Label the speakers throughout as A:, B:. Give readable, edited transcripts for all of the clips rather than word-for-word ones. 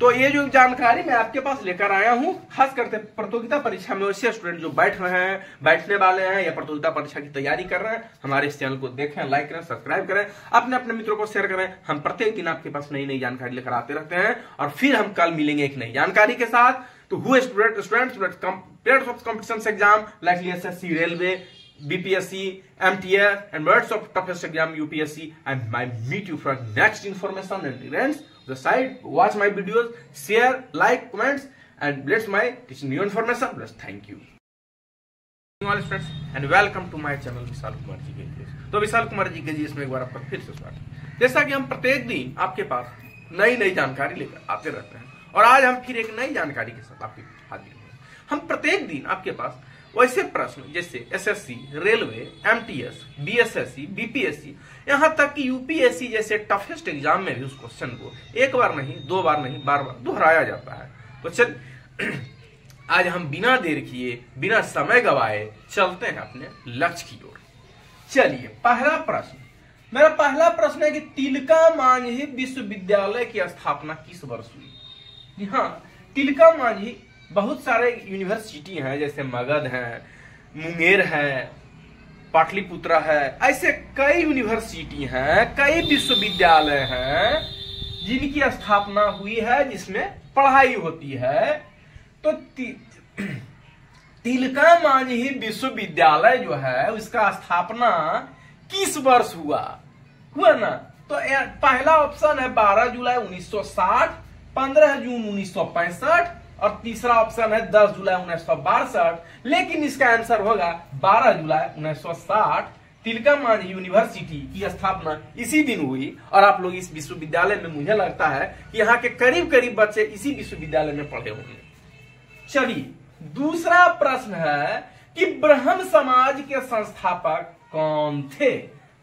A: तो ये जो जानकारी मैं आपके पास लेकर आया हूं, खास करके प्रतियोगिता परीक्षा में वैसे स्टूडेंट जो बैठ रहे हैं, बैठने वाले हैं या प्रतियोगिता परीक्षा की तैयारी कर रहे हैं, हमारे इस चैनल को देखें, लाइक करें, सब्सक्राइब करें, अपने अपने मित्रों को शेयर करें। हम प्रत्येक दिन आपके पास नई नई जानकारी लेकर आते रहते हैं और फिर हम कल मिलेंगे एक नई जानकारी के साथ। तो who students of competition exam like SSC, railway, BPSC, MTS, and words of toughest exam UPSC. I might meet you for next information and events. The side, watch my videos, share, like, comments, and let's my teaching new information. Let's thank you. All friends, and welcome to my channel Vishal Kumar ji के। तो विशाल कुमार जी के जी इसमें एक बार आपका फिर से स्वागत। जैसा कि हम प्रत्येक दिन आपके पास नई नई जानकारी लेकर आते रहते हैं और आज हम फिर एक नई जानकारी के साथ आपके हाजिर हैं। हम प्रत्येक दिन आपके पास वैसे प्रश्न जैसे SSC, railway, MTS, BSSC, BPSC, यहां तक कि UPSC जैसे टफेस्ट एग्जाम में भी उस क्वेश्चन को एक बार नहीं, दो बार नहीं, बार बार दोहराया जाता है। तो चल आज हम बिना देर किए, बिना समय गवाए चलते हैं अपने लक्ष्य की ओर। चलिए, पहला प्रश्न, मेरा पहला प्रश्न है कि तिलका मांझी विश्वविद्यालय की स्थापना किस वर्ष हुई? जी हाँ, तिलका मांझी बहुत सारे यूनिवर्सिटी हैं, जैसे मगध है, मुंगेर है, पाटलिपुत्रा है, ऐसे कई यूनिवर्सिटी हैं, कई विश्वविद्यालय हैं जिनकी स्थापना हुई है, जिसमें पढ़ाई होती है। तो तिलका मांझी विश्वविद्यालय जो है उसका स्थापना किस वर्ष हुआ ना? तो पहला ऑप्शन है 12 जुलाई 1960, 15 जून 1965 और तीसरा ऑप्शन है 10 जुलाई 1962। लेकिन इसका आंसर होगा 12 जुलाई 1960। तिलका मांझी यूनिवर्सिटी की स्थापना इसी दिन हुई और आप लोग इस विश्वविद्यालय में, मुझे लगता है कि यहाँ के करीब करीब बच्चे इसी विश्वविद्यालय में पढ़े होंगे। चलिए, दूसरा प्रश्न है कि ब्रह्म समाज के संस्थापक कौन थे?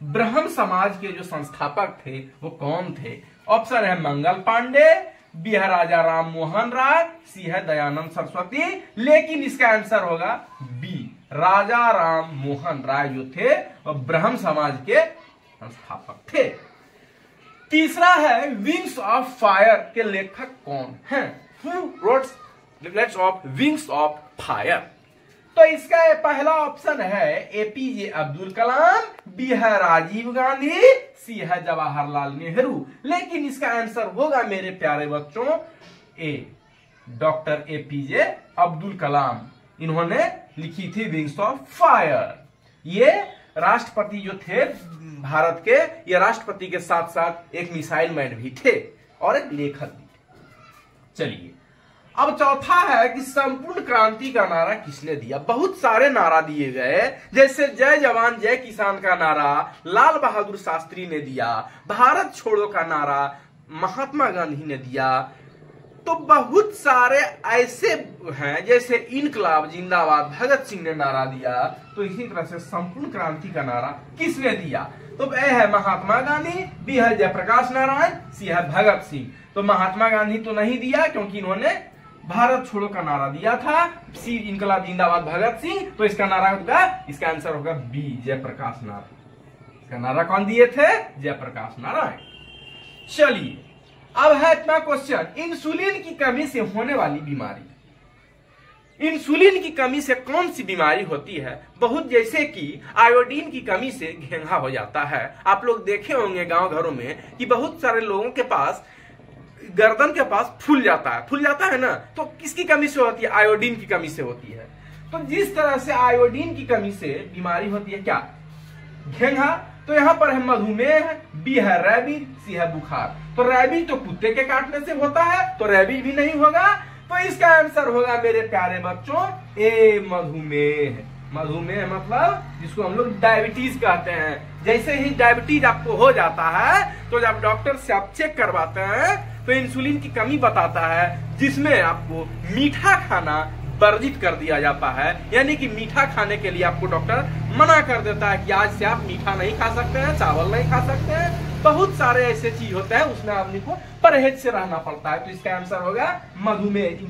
A: ब्रह्म समाज के जो संस्थापक थे वो कौन थे? ऑप्शन है मंगल पांडे, बी है राजा राम मोहन राय, सी है दयानंद सरस्वती। लेकिन इसका आंसर होगा बी, राजा राम मोहन राय जो थे वो ब्रह्म समाज के संस्थापक थे। तीसरा है विंग्स ऑफ फायर के लेखक कौन हैं? Who wrote let's of wings of fire? तो इसका पहला ऑप्शन है APJ अब्दुल कलाम, बी है राजीव गांधी, सी है जवाहरलाल नेहरू। लेकिन इसका आंसर होगा मेरे प्यारे बच्चों ए, डॉक्टर APJ अब्दुल कलाम। इन्होंने लिखी थी विंग्स ऑफ फायर। ये राष्ट्रपति जो थे भारत के, ये राष्ट्रपति के साथ साथ एक मिसाइल मैन भी थे और एक लेखक भी थे। चलिए, अब चौथा है कि संपूर्ण क्रांति का नारा किसने दिया? बहुत सारे नारा दिए गए, जैसे जय जवान जय किसान का नारा लाल बहादुर शास्त्री ने दिया, भारत छोड़ो का नारा महात्मा गांधी ने दिया। तो बहुत सारे ऐसे हैं, जैसे इनकलाब जिंदाबाद भगत सिंह ने नारा दिया। तो इसी तरह से संपूर्ण क्रांति का नारा किसने दिया? तो ए है महात्मा गांधी, बी है जयप्रकाश नारायण, सी है भगत सिंह। तो महात्मा गांधी तो नहीं दिया क्योंकि इन्होंने भारत छोड़ो का नारा दिया था। सी इनकलाब जिंदाबाद भगत सिंह। तो इसका नारा होगा, इसका आंसर होगा बी, जयप्रकाश नारायण। इसका नारा कौन दिए थे? जयप्रकाश नारायण। चलिए, अब है इतना क्वेश्चन, इंसुलिन की कमी से होने वाली बीमारी। इंसुलिन की कमी से कौन सी बीमारी होती है? बहुत, जैसे कि आयोडीन की कमी से घेंघा हो जाता है। आप लोग देखे होंगे गांव घरों में कि बहुत सारे लोगों के पास गर्दन के पास फूल जाता है ना। तो किसकी कमी से होती है? आयोडीन की कमी से होती है। तो जिस तरह से आयोडीन की कमी से बीमारी होती है क्या? घेंघा। तो यहाँ पर है मधुमेह, बी है रैबीज, सी है बुखार। तो रैबीज तो कुत्ते के काटने से होता है, तो रैबीज भी नहीं होगा। तो इसका आंसर होगा मेरे प्यारे बच्चों ए, मधुमेह। मधुमेह मतलब जिसको हम लोग डायबिटीज कहते हैं। जैसे ही डायबिटीज आपको हो जाता है तो जब डॉक्टर से आप चेक करवाते हैं तो इंसुलिन की कमी बताता है, जिसमें आपको मीठा खाना वर्जित कर दिया जाता है। यानी कि मीठा खाने के लिए आपको डॉक्टर मना कर देता है कि आज से आप मीठा नहीं खा सकते हैं, चावल नहीं खा सकते हैं। बहुत सारे ऐसे चीज होते हैं, उसमें आदमी को परहेज से रहना पड़ता है। तो इसका आंसर होगा मधुमेह।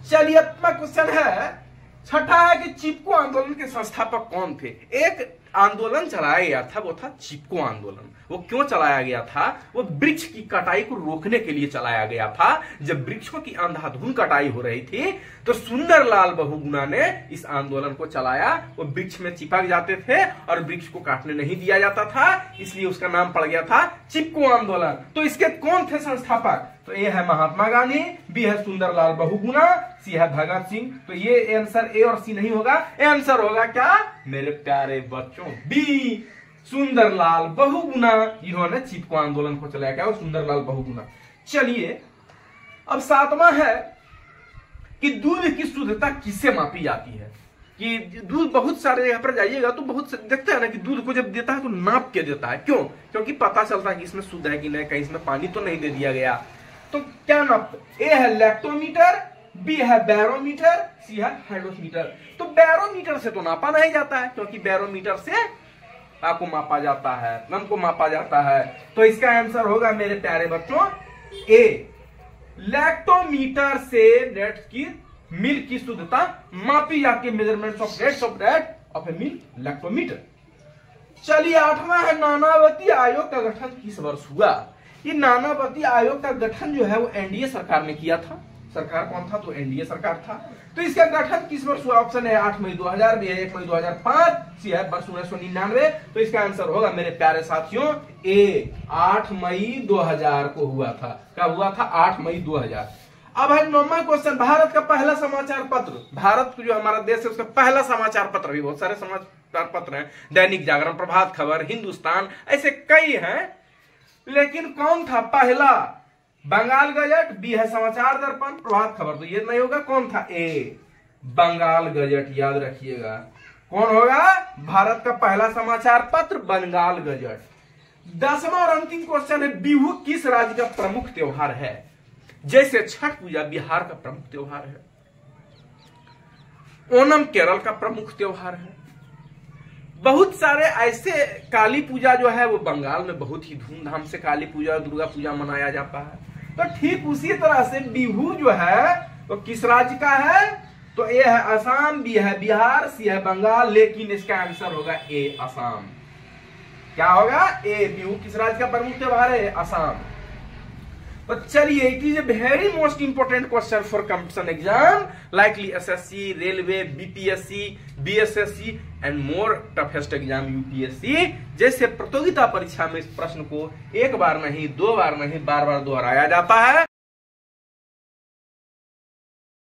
A: चलिए, अपना क्वेश्चन है छठा है कि चिपको आंदोलन के संस्थापक कौन थे? एक आंदोलन चलाया गया था, वो था चिपको आंदोलन। वो क्यों चलाया गया था? वो वृक्ष की कटाई को रोकने के लिए चलाया गया था। जब वृक्षों की अंधाधुंध कटाई हो रही थी तो सुंदरलाल बहुगुणा ने इस आंदोलन को चलाया। वो वृक्ष में चिपक जाते थे और वृक्ष को काटने नहीं दिया जाता था, इसलिए उसका नाम पड़ गया था चिपको आंदोलन। तो इसके कौन थे संस्थापक? तो ए है महात्मा गांधी, बी है सुंदरलाल बहुगुणा, सी है भगत सिंह। तो ये आंसर ए और सी नहीं होगा, ए आंसर होगा क्या मेरे प्यारे बच्चों? बी, सुंदरलाल बहुगुणा, जिन्होंने चिपको आंदोलन को चलाया। क्या? सुंदरलाल बहुगुणा। चलिए अब सातवां है कि दूध की शुद्धता किससे मापी जाती है? कि दूध बहुत सारे जगह पर जाइएगा तो बहुत देखते हैं ना कि दूध को जब देता है तो नाप के देता है। क्यों? क्योंकि पता चलता है कि इसमें शुद्ध है कि नहीं, कहीं इसमें पानी तो नहीं दे दिया गया। तो क्या नाप? ए है लैक्टोमीटर, बी है बैरोमीटर, सी है हाइड्रोमीटर। तो बैरोमीटर से तो नापा नहीं जाता है, क्योंकि बैरोमीटर से आपको मापा जाता है, नम को मापा जाता है। तो इसका आंसर होगा मेरे प्यारे बच्चों ए, लैक्टोमीटर से रेट की मिल्क की शुद्धता मापी जाती है। Measurement of rates of rate of A milk, lactometer. चलिए आठवां है नानावती आयोग का गठन किस वर्ष हुआ? ये नानावती आयोग का गठन जो है वो एनडीए सरकार ने किया था। सरकार कौन था? तो एनडीए सरकार था। तो इसका गठन किस वर्ष हुआ? ऑप्शन है 8 मई 2000, बी है 1 मई 2005, सी है वर्ष 1999। तो इसका आंसर होगा मेरे प्यारे साथियों ए, 8 मई 2000 को हुआ था। कब हुआ था? 8 मई 2000। अब है 9वां क्वेश्चन, भारत का पहला समाचार पत्र। भारत जो हमारा देश है उसका पहला समाचार पत्र, भी बहुत सारे समाचार पत्र हैं, दैनिक जागरण, प्रभात खबर, हिंदुस्तान, ऐसे कई हैं, लेकिन कौन था पहला? बंगाल गजट, बी है समाचार दर्पण, प्रभात खबर। तो ये नहीं होगा, कौन था? ए, बंगाल गजट। याद रखिएगा कौन होगा भारत का पहला समाचार पत्र? बंगाल गजट। 10वां और अंतिम क्वेश्चन है, बिहू किस राज्य का प्रमुख त्योहार है? जैसे छठ पूजा बिहार का प्रमुख त्योहार है, ओणम केरल का प्रमुख त्योहार है, बहुत सारे ऐसे, काली पूजा जो है वो बंगाल में बहुत ही धूमधाम से काली पूजा और दुर्गा पूजा मनाया जाता है। तो ठीक उसी तरह से बिहू जो है वो किस राज्य का है? तो ए है असम, बी है बिहार, सी है बंगाल, लेकिन इसका आंसर होगा ए, असम। क्या होगा? ए, बिहू किस राज्य का प्रमुख त्योहार है? असम। तो चलिए, it is a very most important question for competition exam likely SSC, railway, BPSC, BSSC and more toughest exam UPSC. जैसे प्रतियोगिता परीक्षा में इस प्रश्न को एक बार नहीं, दो बार नहीं, बार बार दोहराया जाता है।